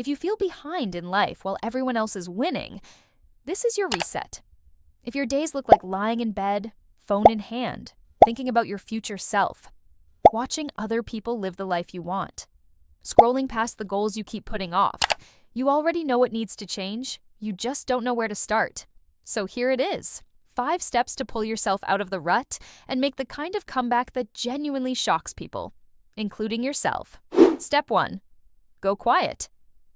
If you feel behind in life while everyone else is winning, this is your reset. If your days look like lying in bed, phone in hand, thinking about your future self, watching other people live the life you want, scrolling past the goals you keep putting off, you already know what needs to change, you just don't know where to start. So here it is. 5 steps to pull yourself out of the rut and make the kind of comeback that genuinely shocks people, including yourself. Step 1. Go quiet.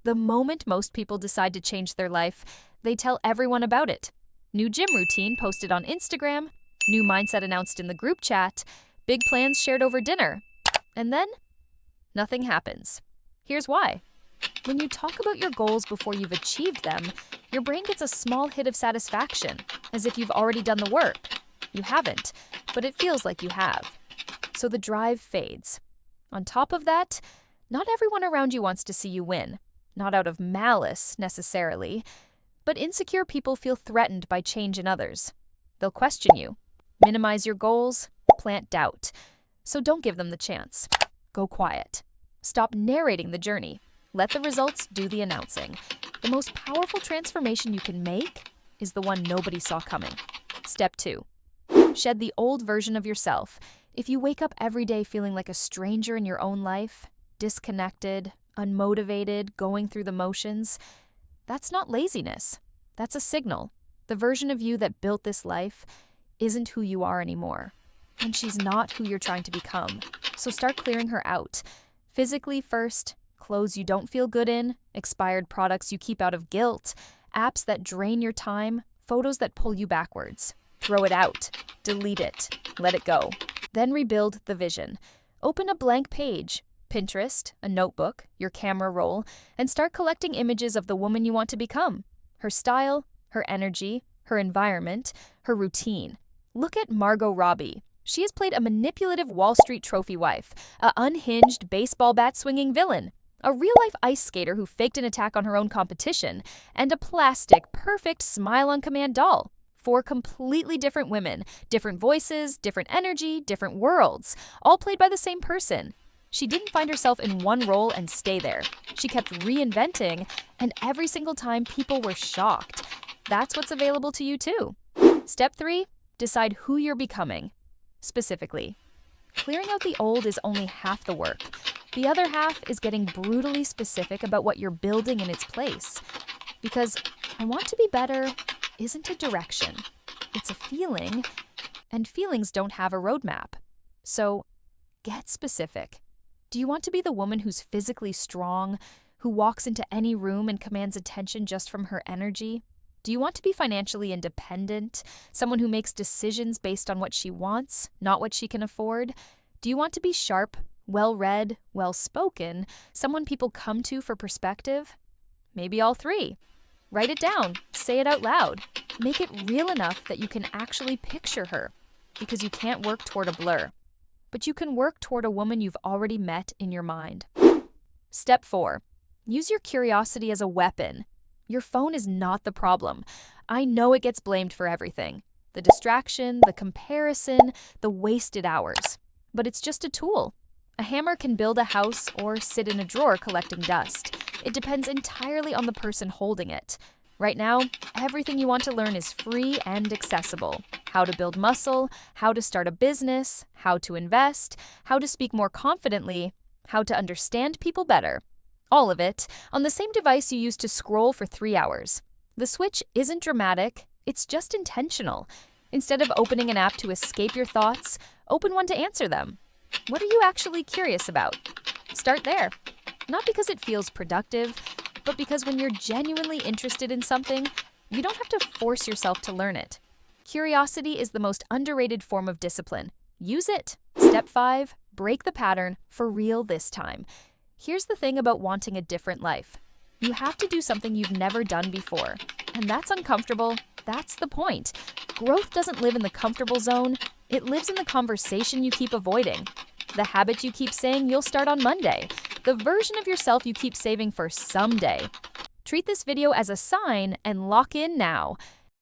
The moment most people decide to change their life, they tell everyone about it. New gym routine posted on Instagram, new mindset announced in the group chat, big plans shared over dinner. And then, nothing happens. Here's why. When you talk about your goals before you've achieved them, your brain gets a small hit of satisfaction, as if you've already done the work. You haven't, but it feels like you have. So the drive fades. On top of that, not everyone around you wants to see you win. Not out of malice, necessarily, but insecure people feel threatened by change in others. They'll question you, minimize your goals, plant doubt. So don't give them the chance. Go quiet. Stop narrating the journey. Let the results do the announcing. The most powerful transformation you can make is the one nobody saw coming. Step 2. Shed the old version of yourself. If you wake up every day feeling like a stranger in your own life, disconnected, unmotivated, going through the motions, that's not laziness. That's a signal. The version of you that built this life isn't who you are anymore. And she's not who you're trying to become. So start clearing her out. Physically first, clothes you don't feel good in, expired products you keep out of guilt, apps that drain your time, photos that pull you backwards. Throw it out. Delete it. Let it go. Then rebuild the vision. Open a blank page. Pinterest, a notebook, your camera roll, and start collecting images of the woman you want to become. Her style, her energy, her environment, her routine. Look at Margot Robbie. She has played a manipulative Wall Street trophy wife, a unhinged baseball bat-swinging villain, a real-life ice skater who faked an attack on her own competition, and a plastic, perfect smile-on-command doll. 4 completely different women, different voices, different energy, different worlds, all played by the same person. She didn't find herself in one role and stay there. She kept reinventing, and every single time people were shocked. That's what's available to you too. Step 3, decide who you're becoming. Specifically, clearing out the old is only half the work. The other half is getting brutally specific about what you're building in its place. Because I want to be better isn't a direction. It's a feeling, and feelings don't have a roadmap. So get specific. Do you want to be the woman who's physically strong, who walks into any room and commands attention just from her energy? Do you want to be financially independent, someone who makes decisions based on what she wants, not what she can afford? Do you want to be sharp, well-read, well-spoken, someone people come to for perspective? Maybe all 3. Write it down, say it out loud. Make it real enough that you can actually picture her, because you can't work toward a blur. But you can work toward a woman you've already met in your mind. Step 4. Use your curiosity as a weapon. Your phone is not the problem. I know it gets blamed for everything. The distraction, the comparison, the wasted hours. But it's just a tool. A hammer can build a house or sit in a drawer collecting dust. It depends entirely on the person holding it. Right now, everything you want to learn is free and accessible. How to build muscle, how to start a business, how to invest, how to speak more confidently, how to understand people better. All of it on the same device you used to scroll for 3 hours. The switch isn't dramatic, it's just intentional. Instead of opening an app to escape your thoughts, open one to answer them. What are you actually curious about? Start there. Not because it feels productive, but because when you're genuinely interested in something, you don't have to force yourself to learn it. Curiosity is the most underrated form of discipline. Use it. Step 5, break the pattern for real this time. Here's the thing about wanting a different life. You have to do something you've never done before. And that's uncomfortable. That's the point. Growth doesn't live in the comfortable zone. It lives in the conversation you keep avoiding. The habit you keep saying you'll start on Monday. The version of yourself you keep saving for someday. Treat this video as a sign and lock in now.